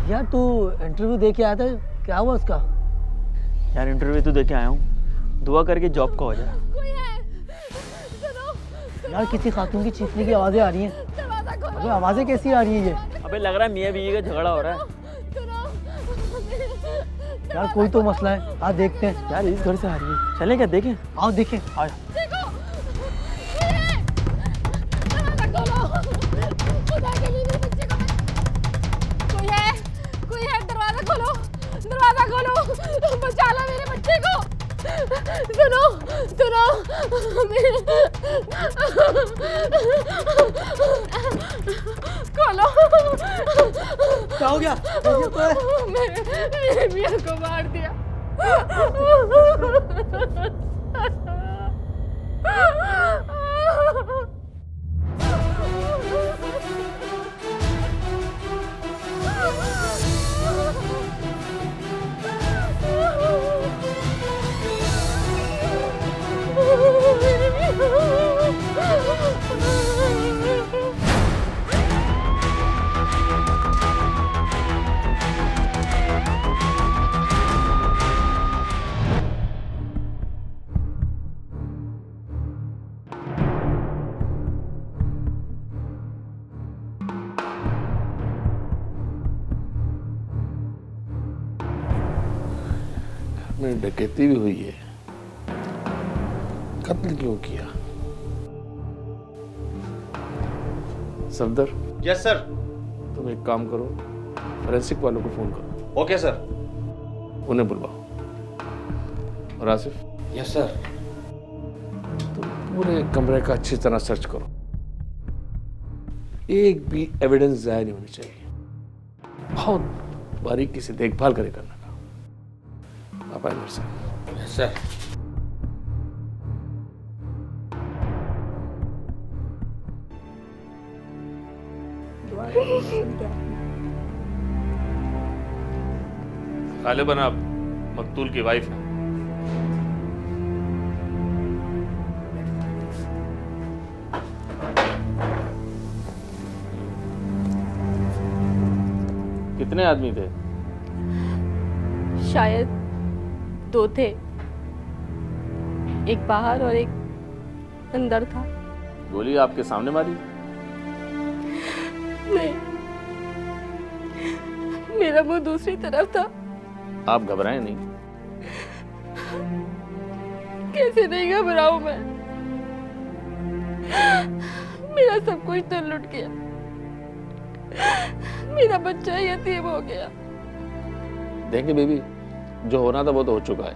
यार तू इंटरव्यू दे के आया था, क्या हुआ उसका? यार इंटरव्यू तो दे के आया हूँ, दुआ करके जॉब का हो जाए। यार किसी खातून की चीखने की आवाजें आ रही हैं। अबे आवाजें कैसी आ रही है ये? अबे लग रहा है मियां बीवी का झगड़ा हो रहा है। यार कोई तो मसला है, आज देखते हैं। यार इस घर से आ रही है, चलें क्या देखें? आओ देखें। आओ। दरवाजा खोलो, बचा लो मेरे बच्चे को। सुनो सुनो खोलो। क्या हो गया? मेरे मियां को मार दिया। डकैती भी हुई है, कत्ल क्यों किया? सफदर। Yes sir. तुम एक काम करो, फोरेंसिक वालों को फोन करो। Okay sir. उन्हें बुलवाओ। और आसिफ। Yes sir. तुम पूरे कमरे का अच्छी तरह सर्च करो, एक भी एविडेंस जाया नहीं होनी चाहिए। बहुत बारीकी से देखभाल करे करना का। आप आए मेरे साथ। Yes sir. गालिबन आप मकतूल की वाइफ हैं। कितने आदमी थे? शायद 2 थे, एक बाहर और एक अंदर था। गोली आपके सामने मारी? नहीं, मेरा मुंह दूसरी तरफ था। आप घबराएं नहीं। कैसे नहीं घबराऊं मैं? मेरा सब कुछ तो लुट गया, मेरा बच्चा यतीम हो गया। देखिए बेबी, जो होना था वो तो हो चुका है।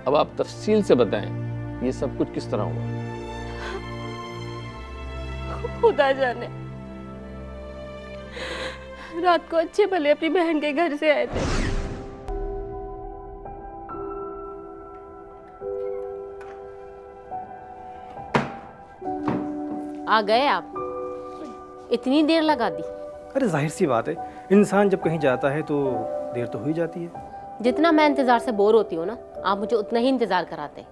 अब आप तफसील से बताएं ये सब कुछ किस तरह हुआ। खुदा जाने। रात को अच्छे भले अपनी बहन के घर से आए थे। आ गए आप? इतनी देर लगा दी? अरे जाहिर सी बात है, इंसान जब कहीं जाता है तो देर तो हो ही जाती है। जितना मैं इंतजार से बोर होती हूँ ना, आप मुझे उतना ही इंतजार कराते।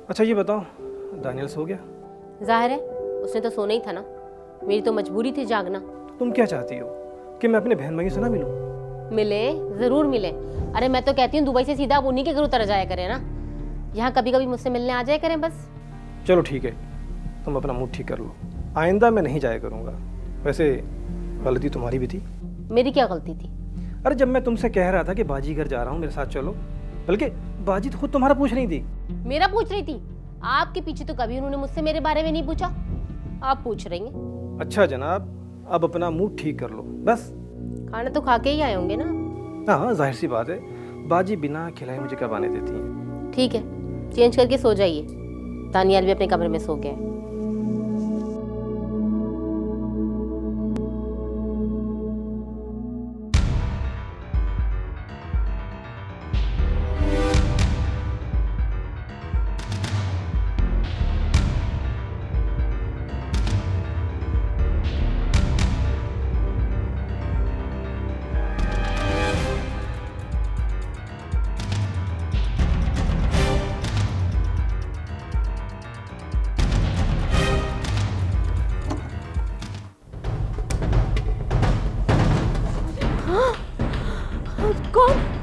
अच्छा ये बताओ, दानियल सो गया? जाहिर है उसने तो सोना ही था ना, मेरी तो मजबूरी थी जागना। तुम क्या चाहती हो कि मैं अपने बहन भाई से ना मिलूं? मिले, जरूर मिले। अरे मैं तो कहती हूँ दुबई से सीधा आप उन्हीं के घर उतर जाया करें ना, यहाँ कभी कभी मुझसे मिलने आ जाया करें बस। चलो ठीक है, तुम अपना मूड ठीक कर लो, आइंदा मैं नहीं जाया करूँगा। वैसे गलती तुम्हारी भी थी। मेरी क्या गलती थी? अरे जब मैं तुमसे कह रहा था कि बाजी घर जा रहा हूँ मेरे साथ चलो, बल्कि बाजी तो खुद तुम्हारा पूछ रही थी। मेरा पूछ रही थी? आपके पीछे तो कभी उन्होंने मुझसे मेरे बारे में नहीं पूछा, आप पूछ रही हैं। अच्छा जनाब, अब अपना मूड ठीक कर लो बस। खाना तो खा के ही आए होंगे ना? हाँ जाहिर सी बात है, बाजी बिना खिलाए मुझे कब आने देती है। ठीक है, चेंज करके सो जाइए। दानियाल भी अपने कमरे में सो गए।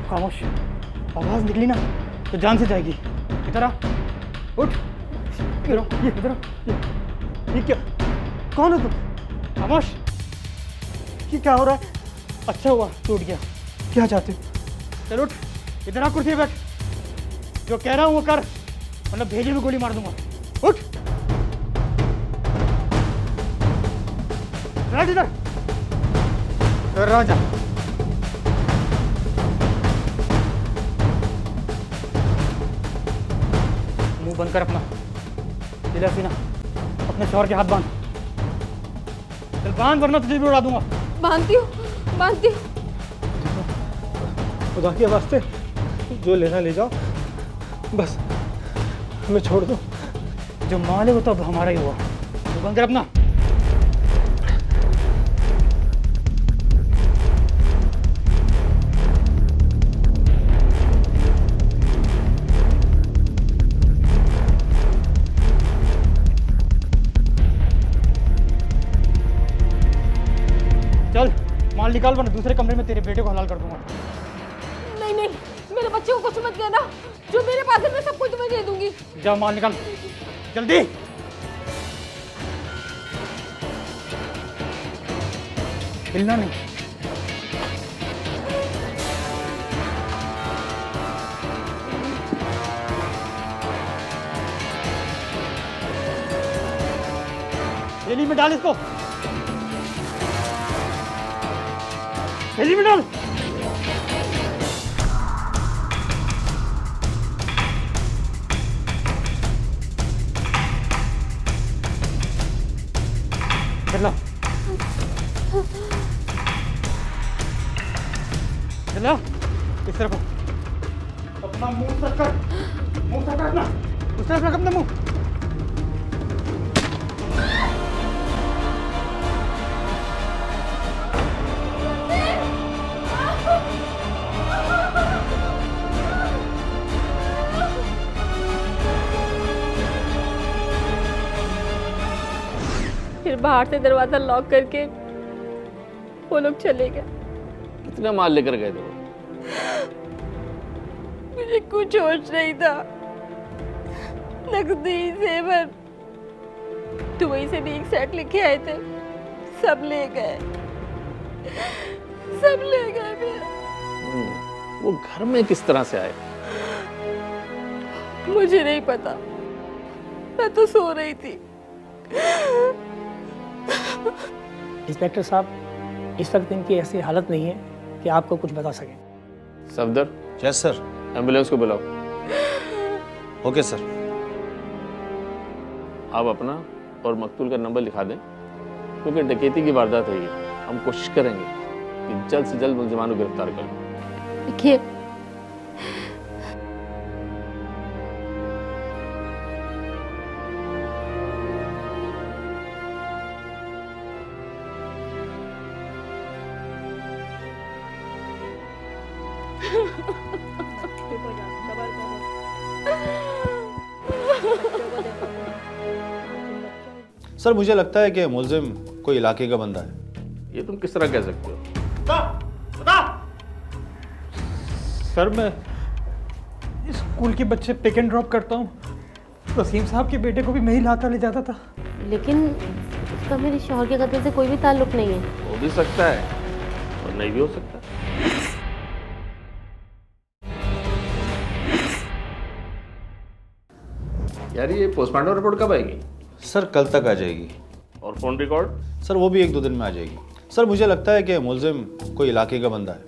खामोश, आवाज निकली ना तो जान से जाएगी। इधर आ, उठ, इधर आ, ये इधर आ, ये क्या, कौन है तू? खामोश, ये क्या हो रहा है? अच्छा हुआ टूट गया। क्या चाहते हो? चल उठ, इधर आ, कुर्सी पे बैठ, जो कह रहा हूँ वो कर, मतलब भेजे में गोली मार दूंगा। उठ, बैठ इधर, राजा। मुंह बंद कर अपना, दिला सीना, अपने शौहर के हाथ बांध। चल बांध, वरना तुझे भी उड़ा दूंगा। बांधती हूँ, बांधती हूँ। खुदा के वास्ते जो लेना ले जाओ, बस हमें छोड़ दो। जो माल है वो तो अब हमारा ही हुआ। मुंह बंद कर अपना। चल माल निकाल, वरना दूसरे कमरे में तेरे बेटे को हलाल कर दूंगा। नहीं नहीं, मेरे बच्चे को कुछ मत कहना, जो मेरे पास है मैं सब कुछ तुम्हें दे दूंगी। जा माल निकाल, जल्दी। हिलना नहीं। थैली में डाल इसको, थैली में डाल। चला चला, इस तरफ अपना मुंह तक कर, मुंह तक कर अपना, उस तरफ रख अपना मुंह। फिर बाहर से दरवाजा लॉक करके वो लोग चले गए। कितना माल लेकर गए थे वो? मुझे कुछ होश नहीं था। नकदी, जेवर, दुबई से भी एक सेट लेके आए थे, सब ले गए, सब ले गए। फिर वो घर में किस तरह से आए? मुझे नहीं पता, मैं तो सो रही थी। इंस्पेक्टर साहब, इस वक्त इनकी ऐसी हालत नहीं है कि आपको कुछ बता सकें। Safdar, yes sir. एम्बुलेंस को बुलाओ। Okay sir. आप अपना और मकतूल का नंबर लिखा दें, क्योंकि डकैती की वारदात है ये। हम कोशिश करेंगे कि जल्द से जल्द मुलजिमान को गिरफ्तार करें। लिखिए। सर मुझे लगता है कि मुलजिम कोई इलाके का बंदा है। ये तुम किस तरह कह सकते हो? सर मैं स्कूल के बच्चे पिक एंड ड्रॉप करता हूँ। वसीम साहब के बेटे को भी मैं ही लाता ले जाता था। लेकिन उसका मेरे शौहर के कत्ल से कोई भी ताल्लुक नहीं है। हो भी सकता है और नहीं भी हो सकता। यार ये पोस्टमार्टम रिपोर्ट कब आएगी? सर कल तक आ जाएगी। और फोन रिकॉर्ड? सर वो भी 1-2 दिन में आ जाएगी। सर मुझे लगता है कि मुलजिम कोई इलाके का बंदा है।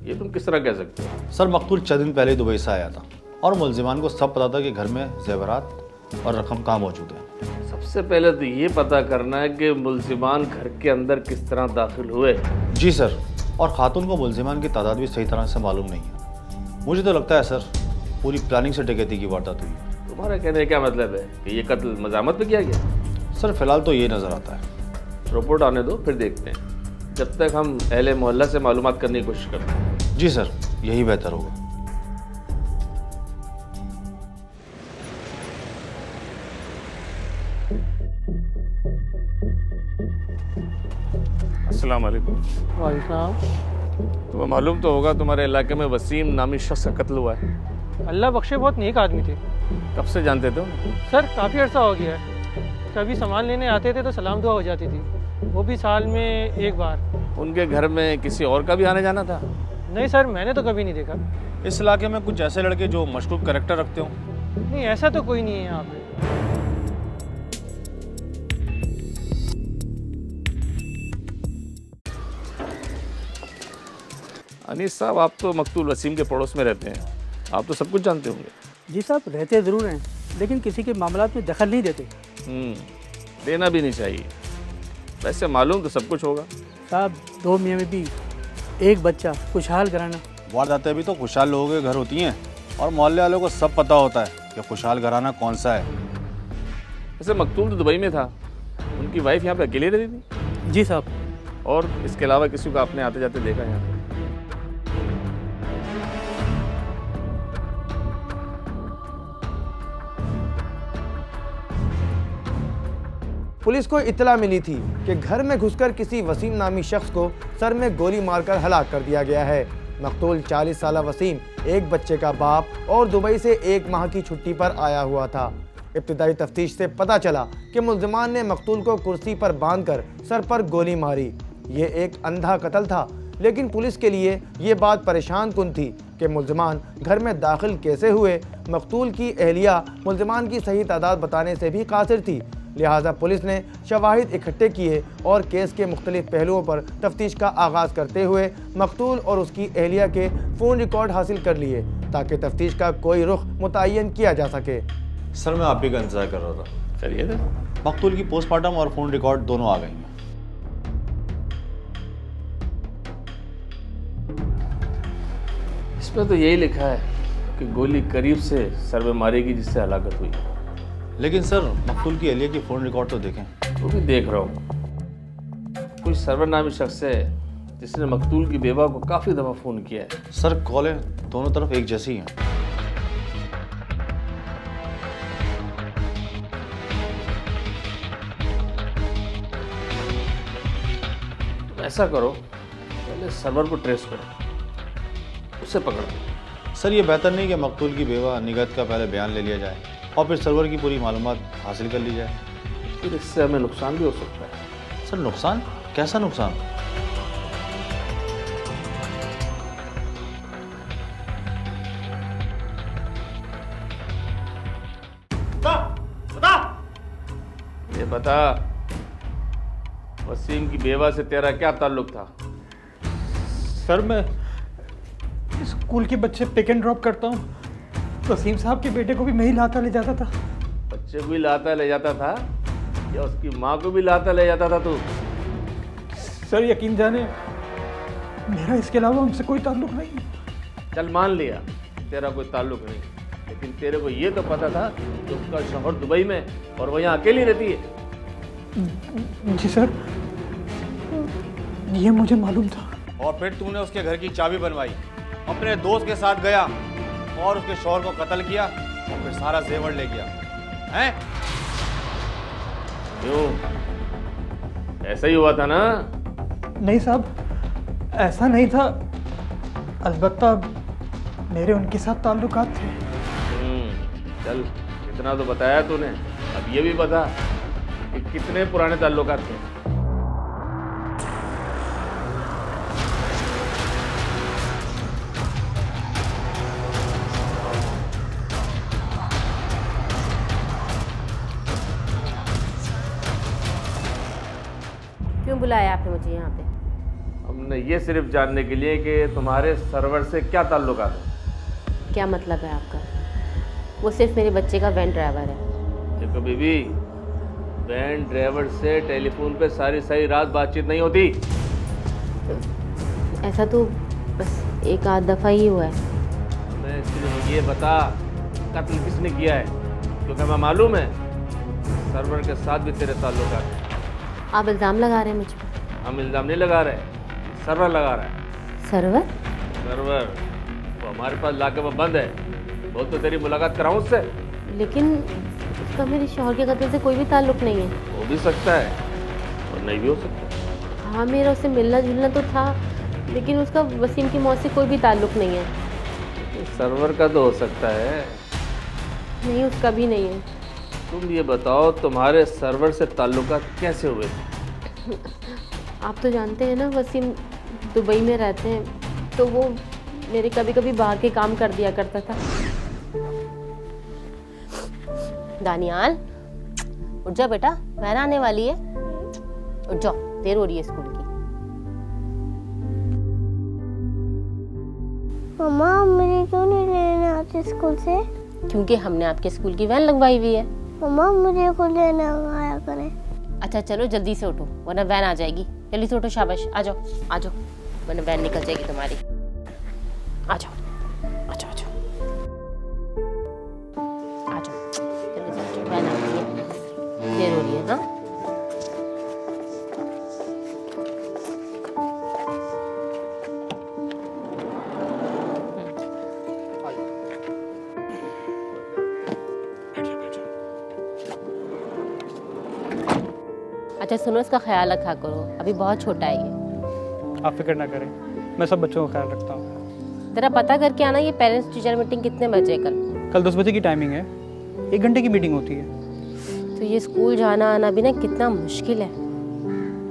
ये तुम किस तरह कह सकते हो? सर मकतूल 6 दिन पहले दुबई से आया था और मुलजिमान को सब पता था कि घर में जेवरात और रकम कहाँ मौजूद है। सबसे पहले तो ये पता करना है कि मुलजिमान घर के अंदर किस तरह दाखिल हुए। जी सर, और खातून को मुलजिमान की तादाद भी सही तरह से मालूम नहीं है। मुझे तो लगता है सर पूरी प्लानिंग से डकैती की वारदात हुई है। तुम्हारा कहने का क्या मतलब है कि ये कत्ल मजामत पे किया गया? सर फिलहाल तो ये नज़र आता है। रिपोर्ट आने दो फिर देखते हैं। जब तक हम अहले मोहल्ला से मालूमात करने की कोशिश करते हैं। जी सर, यही बेहतर होगा। अस्सलाम वालेकुम। वालेकुम। तुम्हें मालूम तो होगा तुम्हारे इलाके में वसीम नामी शख्स का कत्ल हुआ है। अल्लाह बख्शे बहुत नेक आदमी थे। कब से जानते थे उन्हें? सर काफ़ी अर्सा हो गया है। कभी सामान लेने आते थे तो सलाम दुआ हो जाती थी, वो भी साल में एक बार। उनके घर में किसी और का भी आने जाना था? नहीं सर, मैंने तो कभी नहीं देखा। इस इलाके में कुछ ऐसे लड़के जो मशकूक कैरेक्टर रखते हो? नहीं, ऐसा तो कोई नहीं है यहाँ पे। अनीस साहब, आप तो मकतूल वसीम के पड़ोस में रहते हैं, आप तो सब कुछ जानते होंगे। जी साहब, रहते ज़रूर हैं, लेकिन किसी के मामलात में दखल नहीं देते। देना भी नहीं चाहिए। वैसे मालूम तो सब कुछ होगा। साहब, 2 मियाँ में भी एक बच्चा, खुशहाल घराना। वारदातें भी तो खुशहाल लोगों के घर होती हैं और मोहल्ले वालों को सब पता होता है कि खुशहाल घराना कौन सा है। वैसे मकतूल तो दुबई में था, उनकी वाइफ यहाँ पे अकेली रहती थी? जी साहब। और इसके अलावा किसी को आपने आते जाते देखा यहाँ पे? पुलिस को इत्तला मिली थी कि घर में घुसकर किसी वसीम नामी शख्स को सर में गोली मारकर हलाक कर दिया गया है। मकतूल 40 साला वसीम एक बच्चे का बाप और दुबई से 1 माह की छुट्टी पर आया हुआ था। इब्तिदाई तफ्तीश से पता चला कि मुल्जिमान ने मकतूल को कुर्सी पर बांधकर सर पर गोली मारी। ये एक अंधा कत्ल था, लेकिन पुलिस के लिए ये बात परेशान कुन थी कि मुल्जिमान घर में दाखिल कैसे हुए। मकतूल की अहलिया मुल्जिमान की सही तादाद बताने से भी कासिर थी, लिहाजा पुलिस ने शवाहिद इकट्ठे किए और केस के मुख्तलिफ पहलुओं पर तफ्तीश का आगाज़ करते हुए मकतूल और उसकी अहलिया के फ़ोन रिकॉर्ड हासिल कर लिए ताकि तफ्तीश का कोई रुख मुतय्यन किया जा सके। सर, मैं आप ही का इंतजार कर रहा था। करिए थे। मकतूल की पोस्टमार्टम और फ़ोन रिकॉर्ड दोनों आ गई हैं। इसमें तो यही लिखा है कि गोली करीब से सर में मारेगी जिससे हलाकत हुई। लेकिन सर, मकतूल की अहलिया की फ़ोन रिकॉर्ड तो देखें। वो भी देख रहा हूँ। कोई सरवर नामी शख्स है जिसने मकतूल की बेवा को काफ़ी दफ़ा फ़ोन किया है। सर, कॉलें दोनों तरफ एक जैसी हैं। तो ऐसा करो, पहले सर्वर को ट्रेस करो, उससे पकड़ो। सर, ये बेहतर नहीं कि मकतूल की बेवा निगहत का पहले बयान ले लिया जाए और फिर सर्वर की पूरी मालूमात हासिल कर ली जाए? फिर इससे हमें नुकसान भी हो सकता है। सर, नुकसान? कैसा नुकसान? ये बता, वसीम की बेवा से तेरा क्या ताल्लुक था? सर, मैं स्कूल के बच्चे पिक एंड ड्रॉप करता हूँ। वसीम साहब के बेटे को भी मैं ही लाता ले जाता था। बच्चे को भी लाता ले जाता था या उसकी माँ को भी लाता ले जाता था तू? सर, यकीन जाने, मेरा इसके अलावा उनसे कोई ताल्लुक नहीं। चल, मान लिया तेरा कोई ताल्लुक नहीं, लेकिन तेरे को ये तो पता था कि उसका शौहर दुबई में और वो यहाँ अकेली रहती है। जी सर, ये मुझे मालूम था। और फिर तूने उसके घर की चाबी बनवाई, अपने दोस्त के साथ गया और उसके शौहर को कत्ल किया और फिर सारा जेवर ले गया हैं? क्यों, ऐसा ही हुआ था ना? नहीं साहब, ऐसा नहीं था। अलबत्ता मेरे उनके साथ ताल्लुकात थे। चल, इतना तो बताया तूने, अब ये भी बता कि कितने पुराने ताल्लुकात थे। क्यों बुलाया आपने मुझे यहाँ पे? हमने ये सिर्फ जानने के लिए कि तुम्हारे सर्वर से क्या ताल्लुकात है। क्या मतलब है आपका? वो सिर्फ मेरे बच्चे का वैन ड्राइवर है। देखो बीबी, वैन ड्राइवर से टेलीफोन पे सारी सारी रात बातचीत नहीं होती। ऐसा तो बस एक आध दफ़ा ही हुआ है। हमें सिर्फ ये बता, कत्ल किसने किया है, क्योंकि हमें मालूम है सर्वर के साथ भी तेरे ताल्लुकात हैं। आप इल्ज़ाम लगा रहे हैं मुझ पर? हम इल्ज़ाम नहीं लगा रहे, सर्वर लगा रहा है। सर्वर? सर्वर वो हमारे पास लाके वो बंद है। बोल तो तेरी मुलाकात कराऊं उससे। लेकिन उसका मेरे शौहर के कत्ल से कोई भी ताल्लुक नहीं है। हो भी सकता है और नहीं भी हो सकता। हाँ, मेरा उससे मिलना जुलना तो था, लेकिन उसका वसीम की मौत से कोई भी ताल्लुक नहीं है। सर्वर का तो हो सकता है। नहीं, उसका भी नहीं है। तुम ये बताओ तुम्हारे सर्वर से ताल्लुकात कैसे हुए थे? आप तो जानते हैं ना, वसीम दुबई में रहते हैं, तो वो मेरे कभी कभी बाहर के काम कर दिया करता था। दानियाल, उठ जा बेटा, वैन आने वाली है। उठ जाओ, देर हो रही है स्कूल की। मम्मा, मुझे क्यों नहीं लेने आते स्कूल से? क्योंकि हमने आपके स्कूल की वैन लगवाई हुई है। मम्मा, मुझे खुद लेने आया करें। अच्छा चलो जल्दी से उठो, वरना वैन आ जाएगी। जल्दी से उठो, शाबाश, आ जाओ आ जाओ, वरना वैन निकल जाएगी तुम्हारी। आ जाओ आ जाओ आ जाओ आ जाओ, जल्दी से आ जाओ, वैन आ गई है, देर हो रही है। हाँ, अच्छा सुनो, इसका ख्याल रखा करो, अभी बहुत छोटा है ये। आप फिक्र ना करें, मैं सब बच्चों का ख्याल रखता हूँ। जरा पता करके आना ये पेरेंट्स टीचर मीटिंग कितने बजे कल 10 बजे की टाइमिंग है, 1 घंटे की मीटिंग होती है। तो ये स्कूल जाना आना भी ना कितना मुश्किल है।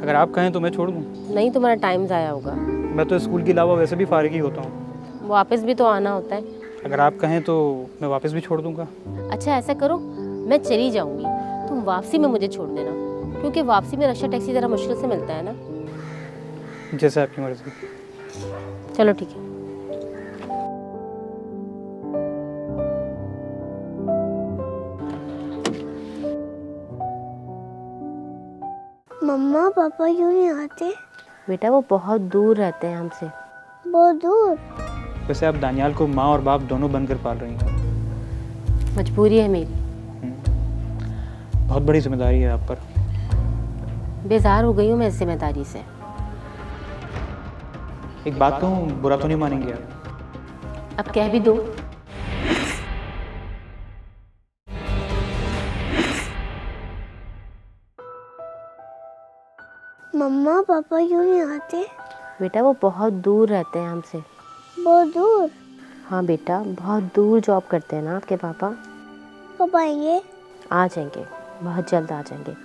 अगर आप कहें तो मैं छोड़ दूँ? नहीं, तुम्हारा टाइम ज़ाया होगा। मैं तो स्कूल के अलावा वैसे भी फारिग ही होता हूँ। वापस भी तो आना होता है। अगर आप कहें तो मैं वापस भी छोड़ दूँगा। अच्छा ऐसा करो, मैं चली जाऊँगी, तुम वापसी में मुझे छोड़ देना, क्योंकि वापसी में रक्षा टैक्सी ज़रा मुश्किल से मिलता है ना। जैसे आपकी मर्जी। चलो ठीक है। मम्मा, पापा क्यों नहीं आते? बेटा वो बहुत दूर रहते हैं हमसे। बहुत दूर? वैसे आप दानियाल को माँ और बाप दोनों बनकर पाल रही हैं। मजबूरी है मेरी। बहुत बड़ी जिम्मेदारी है आप पर। बेजार हो गई हूँ मैं इस जिम्मेदारी से। एक बात कहूँ, बुरा तो नहीं मानेंगे आप? अब कह भी दो। मम्मा, पापा क्यों नहीं आते? बेटा वो बहुत दूर रहते हैं हमसे। बहुत दूर? हाँ बेटा, बहुत दूर जॉब करते हैं ना आपके पापा। कब आएंगे? आ जाएंगे, बहुत जल्द आ जाएंगे।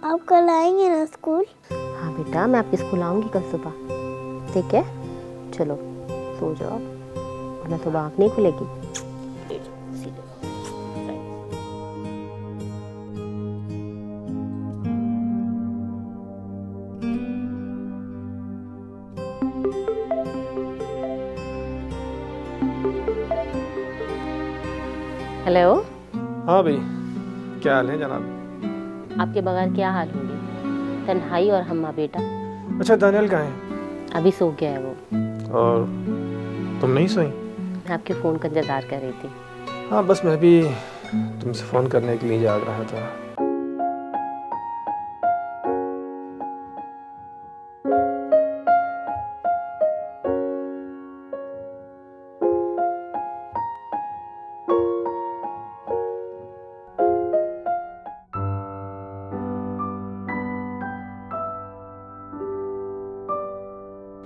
आप कल आएंगे ना स्कूल? हाँ बेटा, मैं आपके स्कूल आऊँगी कल सुबह। ठीक है, चलो सो जाओ, वरना सुबह आँख नहीं खुलेगी। हेलो। हाँ भाई, क्या हाल है जनाब? आपके बगैर क्या हाल होंगे, तन्हाई और हम्मा बेटा। अच्छा, दानियाल कहाँ है? अभी सो गया है वो। और तुम नहीं सोई? मैं आपके फ़ोन का इंतज़ार कर रही थी। हाँ बस मैं भी तुमसे फ़ोन करने के लिए जाग रहा था।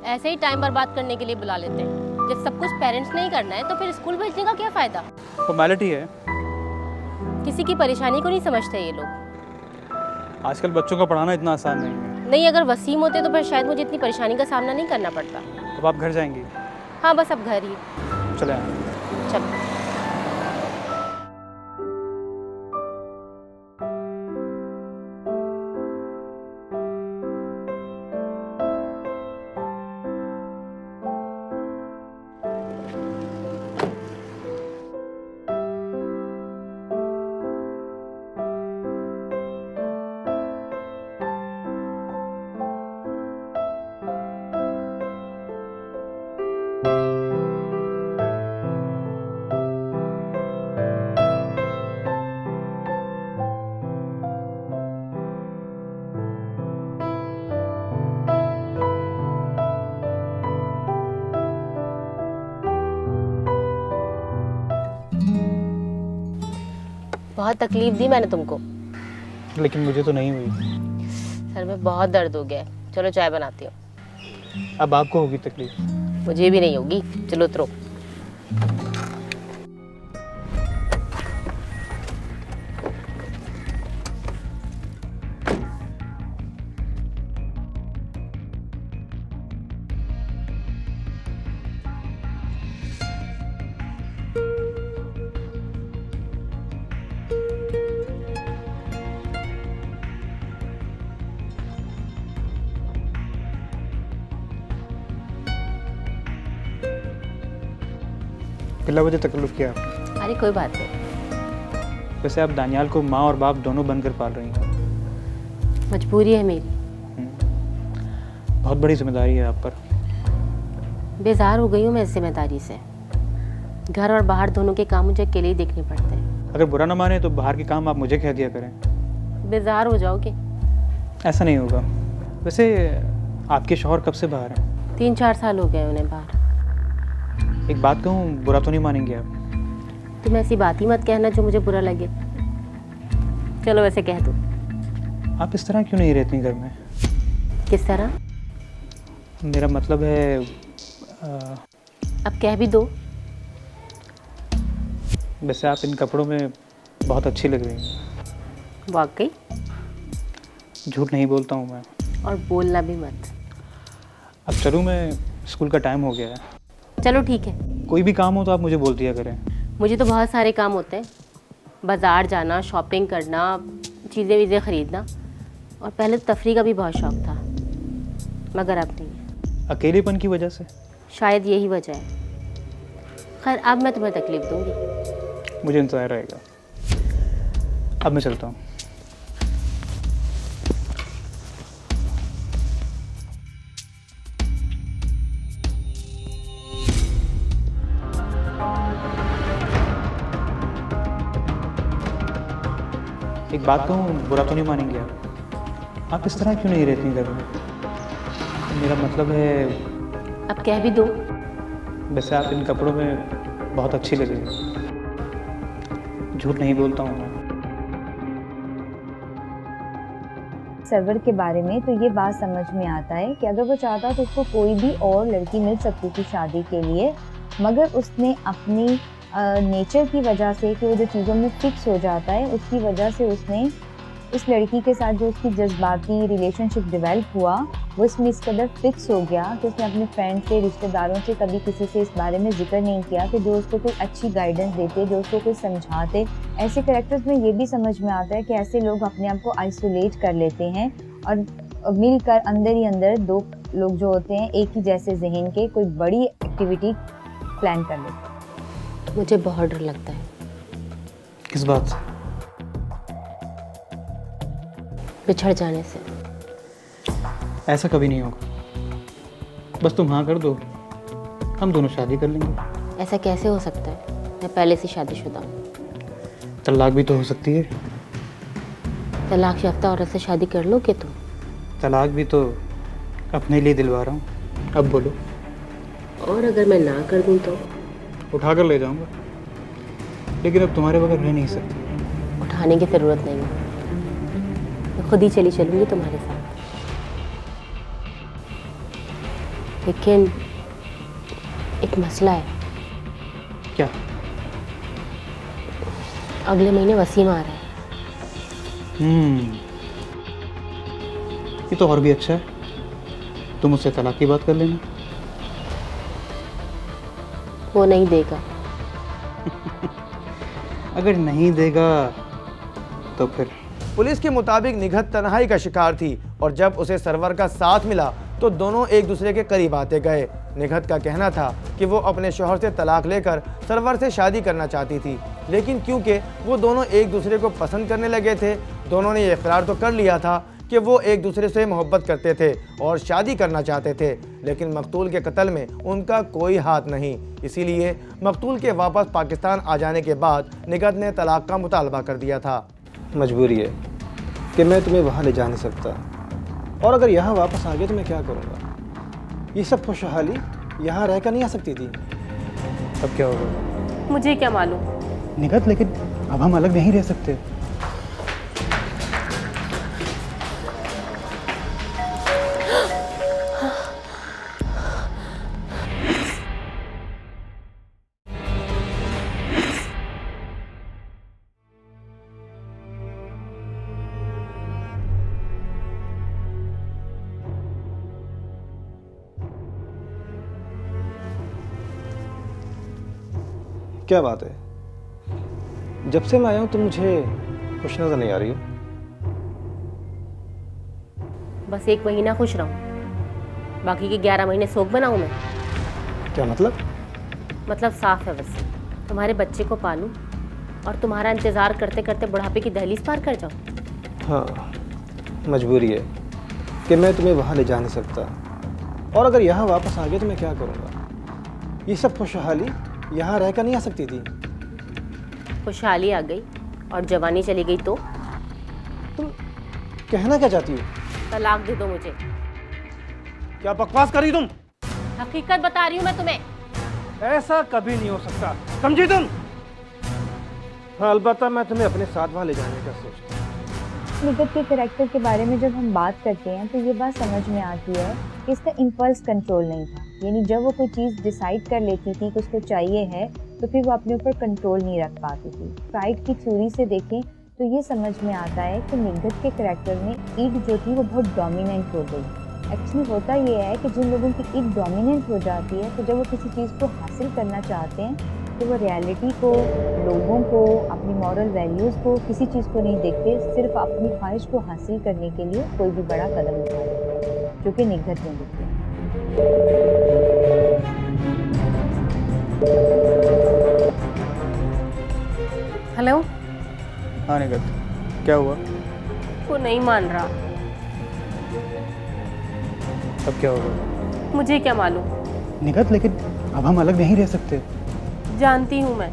ऐसे ही टाइम बर्बाद करने के लिए बुला लेते हैं। जब सब कुछ पेरेंट्स ने ही करना है तो फिर स्कूल भेजने का क्या फ़ायदा? फॉर्मेलिटी है। किसी की परेशानी को नहीं समझते ये लोग। आजकल बच्चों का पढ़ाना इतना आसान नहीं है। नहीं, अगर वसीम होते तो फिर शायद मुझे इतनी परेशानी का सामना नहीं करना पड़ता। अब आप घर जाएंगी? हाँ बस अब घर ही। चले आए। चलो। बहुत तकलीफ दी मैंने तुमको। लेकिन मुझे तो नहीं हुई। सर में बहुत दर्द हो गया है। चलो चाय बनाती हूँ। अब आपको होगी तकलीफ। मुझे भी नहीं होगी, चलो उतरो। कितना बजे तकल्लुफ़ किया आपने? अरे कोई बात नहीं। वैसे आप दानियाल को माँ और बाप दोनों बनकर पाल रही हैं। मजबूरी है मेरी। बहुत बड़ी जिम्मेदारी है आप पर। बेजार हो गई हूँ मैं इस जिम्मेदारी से। घर और बाहर दोनों के काम मुझे अकेले ही देखने पड़ते हैं। अगर बुरा ना माने तो बाहर के काम आप मुझे कह दिया करें। बेजार हो जाओगे। ऐसा नहीं होगा। वैसे आपके शौहर कब से बाहर हैं? 3-4 साल हो गए उन्हें बाहर। एक बात कहूँ, बुरा तो नहीं मानेंगे आप? तुम ऐसी बात ही मत कहना जो मुझे बुरा लगे। चलो वैसे कह दो। आप इस तरह क्यों नहीं रहती घर में? किस तरह? मेरा मतलब है अब कह भी दो। वैसे आप इन कपड़ों में बहुत अच्छी लग रही हैं। वाकई? झूठ नहीं बोलता हूँ मैं। और बोलना भी मत। अब चलूँ मैं, स्कूल का टाइम हो गया है। चलो ठीक है। कोई भी काम हो तो आप मुझे बोल दिया करें। मुझे तो बहुत सारे काम होते हैं। बाज़ार जाना, शॉपिंग करना, चीज़ें वीज़ें ख़रीदना, और पहले तो तफरी का भी बहुत शौक़ था, मगर अब नहीं है। अकेलेपन की वजह से? शायद यही वजह है। खैर अब मैं तुम्हें तकलीफ़ दूँगी। मुझे इंतज़ार रहेगा। अब मैं चलता हूँ। एक बात कहूँ, बुरा तो नहीं मानेंगे आप? आप इस तरह क्यों नहीं रहती घर में? मेरा मतलब है अब कह भी दो। वैसे आप इन कपड़ों में बहुत अच्छी लग रही हैं। झूठ नहीं बोलता हूँ मैं। सरवर के बारे में तो ये बात समझ में आता है कि अगर वो चाहता तो उसको कोई भी और लड़की मिल सकती थी शादी के लिए, मगर उसने अपनी नेचर की वजह से, कि वो जो चीज़ों में फिक्स हो जाता है, उसकी वजह से उसने इस लड़की के साथ जो उसकी जज्बाती रिलेशनशिप डेवलप हुआ, वो इसमें इस कदर फिक्स हो गया कि उसने अपने फ्रेंड से, रिश्तेदारों से कभी किसी से इस बारे में जिक्र नहीं किया कि जो उसको कोई अच्छी गाइडेंस देते, जो उसको कोई समझाते। ऐसे कैरेक्टर्स में ये भी समझ में आता है कि ऐसे लोग अपने आप को आइसोलेट कर लेते हैं और मिलकर अंदर ही अंदर दो लोग जो होते हैं एक ही जैसे जहन के कोई बड़ी एक्टिविटी प्लान कर लेते हैं। मुझे बहुत डर लगता है। किस बात से? बिछड़ जाने से। ऐसा कभी नहीं होगा। बस तुम हाँ कर दो, हम दोनों शादी कर लेंगे। ऐसा कैसे हो सकता है? मैं पहले से शादीशुदा हूँ। तलाक भी तो हो सकती है। तलाक याफ्ता औरत से शादी कर लोगे तुम? तलाक भी तो अपने लिए दिलवा रहा हूँ। अब बोलो। और अगर मैं ना कर दूँ तो? उठा कर ले जाऊँगा, लेकिन अब तुम्हारे बगैर रह नहीं सकती। उठाने की ज़रूरत नहीं है, मैं खुद ही चली चलूँगी तुम्हारे साथ। लेकिन एक मसला है। क्या? अगले महीने वसीम आ रहा है। ये तो और भी अच्छा है। तुम उससे तलाक की बात कर लेना। वो नहीं देगा। अगर नहीं देगा तो फिर? पुलिस के मुताबिक निघत तन्हाई का शिकार थी और जब उसे सरवर का साथ मिला तो दोनों एक दूसरे के करीब आते गए। निघत का कहना था कि वो अपने शौहर से तलाक लेकर सरवर से शादी करना चाहती थी, लेकिन क्योंकि वो दोनों एक दूसरे को पसंद करने लगे थे, दोनों ने इकरार तो कर लिया था कि वो एक दूसरे से मोहब्बत करते थे और शादी करना चाहते थे, लेकिन मकतूल के कत्ल में उनका कोई हाथ नहीं। इसीलिए मकतूल के वापस पाकिस्तान आ जाने के बाद निघत ने तलाक का मुतालबा कर दिया था। मजबूरी है कि मैं तुम्हें वहाँ ले जा नहीं सकता, और अगर यहाँ वापस आ गया तो मैं क्या करूँगा? ये सब खुशहाली यहाँ रहकर नहीं आ सकती थी। अब क्या होगा मुझे क्या मालूम। निघत, लेकिन अब हम अलग नहीं रह सकते। क्या बात है? जब से मैं आया हूँ तो मुझे खुश नजर नहीं आ रही हो। बस 1 महीना खुश रहूं, बाकी के 11 महीने शोक बनाऊं मैं? क्या मतलब? मतलब साफ है बस, तुम्हारे बच्चे को पालूं और तुम्हारा इंतज़ार करते करते बुढ़ापे की दहलीज पार कर जाऊं। हाँ, मजबूरी है कि मैं तुम्हें वहाँ ले जा नहीं सकता, और अगर यहाँ वापस आ गया तो मैं क्या करूँगा? ये सब खुशहाली यहाँ रहकर नहीं आ सकती थी। खुशहाली आ गई और जवानी चली गई तो? तुम कहना क्या चाहती हो? तलाक दे दो मुझे। क्या बकवास कर रही तुम? हकीकत बता रही हूँ मैं तुम्हें। ऐसा कभी नहीं हो सकता, समझी तुम? हाँ, अलबत्ता मैं तुम्हें अपने साथ वहाँ ले जाने का सोचता हूँ। निगत के कैरेक्टर के बारे में जब हम बात करते हैं तो ये बात समझ में आती है कि इसका इम्पल्स कंट्रोल नहीं था। यानी जब वो कोई चीज़ डिसाइड कर लेती थी कि उसको चाहिए है तो फिर वो अपने ऊपर कंट्रोल नहीं रख पाती थी। फ्राइड की थ्योरी से देखें तो ये समझ में आता है कि निगत के कैरेक्टर में ईड जो थी वो बहुत डोमिनेंट हो गई। एक्चुअली होता ये है कि जिन लोगों की ईड डोमिनेंट हो जाती है तो जब वो किसी चीज़ को हासिल करना चाहते हैं तो वो रियलिटी को, लोगों को, अपनी मॉरल वैल्यूज़ को, किसी चीज़ को नहीं देखते, सिर्फ अपनी ख्वाहिश को हासिल करने के लिए कोई भी बड़ा कदम उठा लेते हैं, जो कि निगत में दिखते हैं। हेलो। हाँ निगत, क्या हुआ? वो नहीं मान रहा। अब क्या होगा? मुझे क्या मालूम। निगत, लेकिन अब हम अलग नहीं रह सकते। जानती हूँ मैं।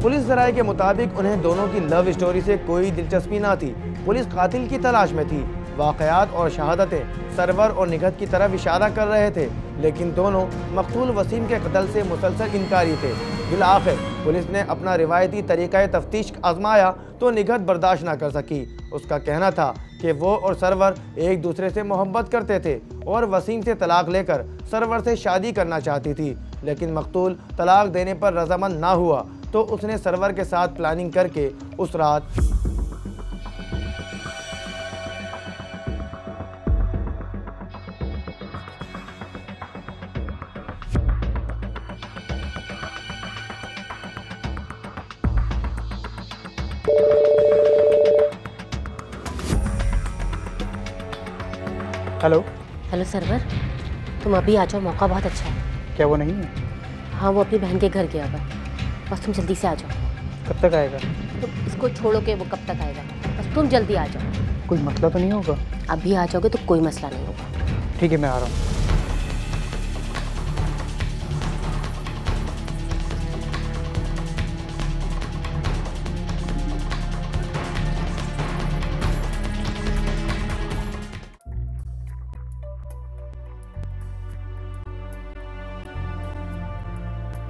पुलिस राय के मुताबिक उन्हें दोनों की लव स्टोरी से कोई दिलचस्पी ना थी। पुलिस कातिल की तलाश में थी। वाकयात और शहादतें सरवर और निगत की तरफ इशारा कर रहे थे, लेकिन दोनों मकतूल वसीम के कत्ल से मुसलसल इनकारी थे। बिलाखिर पुलिस ने अपना रिवायती तरीक़ा तफ्तीश आजमाया तो निगत बर्दाश्त ना कर सकी। उसका कहना था कि वो और सरवर एक दूसरे से मोहब्बत करते थे और वसीम से तलाक लेकर सरवर से शादी करना चाहती थी, लेकिन मकतूल तलाक देने पर रजामंद ना हुआ तो उसने सरवर के साथ प्लानिंग करके उस रात हेलो। हेलो सरवर, तुम अभी आ जाओ, मौका बहुत अच्छा है। क्या वो नहीं है? हाँ, वो अपनी बहन के घर गया हुआ, बस तुम जल्दी से आ जाओ। कब तक आएगा? तो इसको छोड़ो के वो कब तक आएगा, बस तुम जल्दी आ जाओ। कोई मसला तो नहीं होगा? अभी आ जाओगे तो कोई मसला नहीं होगा। ठीक है, मैं आ रहा हूँ।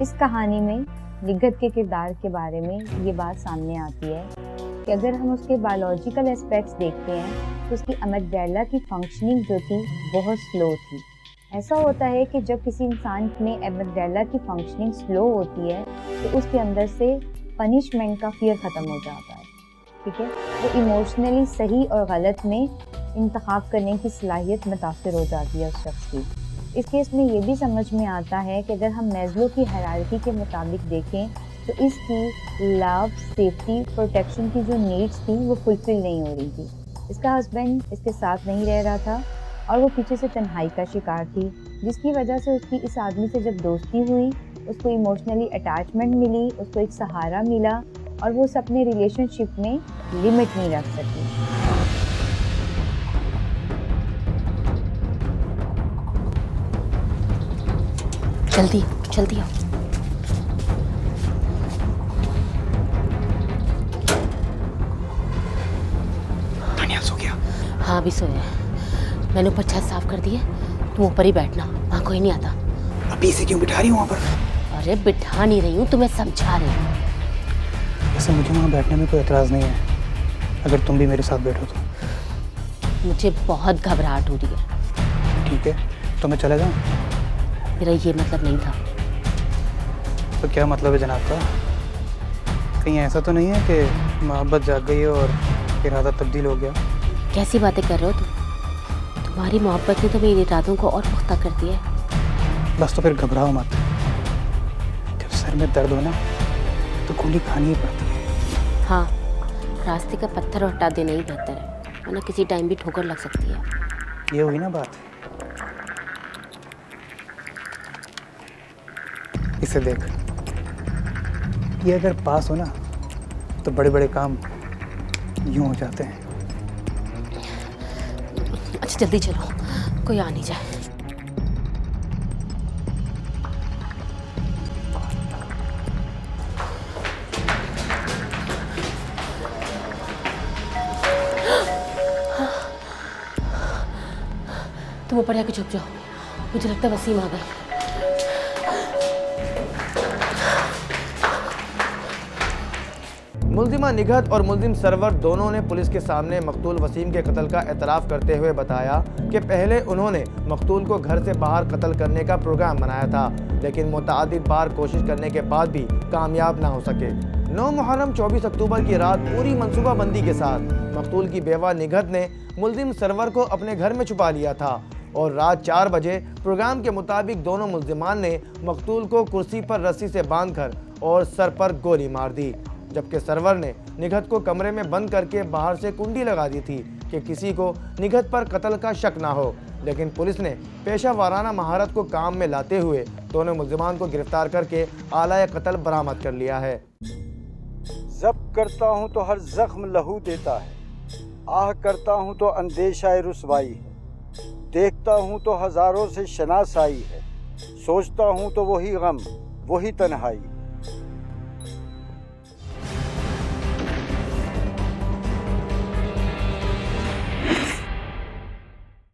इस कहानी में निगत के किरदार के बारे में ये बात सामने आती है कि अगर हम उसके बायोलॉजिकल एस्पेक्ट्स देखते हैं तो उसकी अमिगडाला की फंक्शनिंग जो थी बहुत स्लो थी। ऐसा होता है कि जब किसी इंसान में अमिगडाला की फंक्शनिंग स्लो होती है तो उसके अंदर से पनिशमेंट का फियर ख़त्म हो जाता है। ठीक है, वो इमोशनली सही और गलत में इंतखाब करने की सलाहियत मुतासर हो जाती है उस शख्स की। इस केस में ये भी समझ में आता है कि अगर हम मैस्लो की हायरार्की के मुताबिक देखें तो इसकी लव, सेफ्टी, प्रोटेक्शन की जो नीड्स थी वो फुलफिल नहीं हो रही थी। इसका हस्बैंड इसके साथ नहीं रह रहा था और वो पीछे से तन्हाई का शिकार थी, जिसकी वजह से उसकी इस आदमी से जब दोस्ती हुई, उसको इमोशनली अटैचमेंट मिली, उसको एक सहारा मिला और वो उस अपने रिलेशनशिप में लिमिट नहीं रख सकी। जल्दी जल्दी आओ। तानिया सो गया? हाँ, अभी सोया है। मैंने ऊपर छत साफ कर दी है, तुम ऊपर ही बैठना, वहाँ कोई नहीं आता। अभी इसे क्यों बिठा रही हूँ वहाँ पर? अरे बिठा नहीं रही हूँ, तुम्हें समझा रही हूँ। वैसे मुझे वहाँ बैठने में कोई एतराज़ नहीं है, अगर तुम भी मेरे साथ बैठो तो। मुझे बहुत घबराहट हो रही है। ठीक है, तो मैं चला जाऊँ? मेरा ये मतलब नहीं था। तो क्या मतलब है जनाब का? कहीं ऐसा तो नहीं है कि मोहब्बत जाग गई और इरादा तब्दील हो गया? कैसी बातें कर रहे हो तुम? तुम्हारी मोहब्बत ने तो मेरे इरादों को और पुख्ता कर दिया है। बस तो फिर घबराओ मत। जब सर में दर्द हो ना तो गोली खानी ही पड़ती है। हाँ, रास्ते का पत्थर हटा देना ही बेहतर है, वरना किसी टाइम भी ठोकर लग सकती है। ये हुई ना बात। इसे देख, ये अगर पास हो ना तो बड़े बड़े काम यूं हो जाते हैं। अच्छा जल्दी चलो, कोई आ नहीं जाए। तुम ऊपर जाके छुप जाओ, मुझे लगता है वसीम आ गए। मुल्जिमा निघत और मुल्जिम सरवर दोनों ने पुलिस के सामने मकतूल वसीम के कत्ल का एतराफ़ करते हुए बताया कि पहले उन्होंने मकतूल को घर से बाहर कत्ल करने का प्रोग्राम बनाया था, लेकिन मुतअद्दिद बार कोशिश करने के बाद भी कामयाब ना हो सके। 9 मुहर्रम 24 अक्टूबर की रात पूरी मनसूबाबंदी के साथ मकतूल की बेवा निघत ने मुल्जिम सरवर को अपने घर में छुपा लिया था और रात 4 बजे प्रोग्राम के मुताबिक दोनों मुल्जिमान ने मकतूल को कुर्सी पर रस्सी से बांधकर और सर पर गोली मार दी, जबकि सरवर ने निघत को कमरे में बंद करके बाहर से कुंडी लगा दी थी कि किसी को निघत पर कत्ल का शक ना हो। लेकिन पुलिस ने पेशा वाराना महारत को काम में लाते हुए दोनों मुल्जिमान को गिरफ्तार करके आला कत्ल बरामद कर लिया है। जब्त करता हूँ तो हर जख्म लहू देता है, आह करता हूँ तो अंदेशा रुसवाई है, देखता हूँ तो हजारों से शनासाई है, सोचता हूँ तो वही गम वही तन्हाई।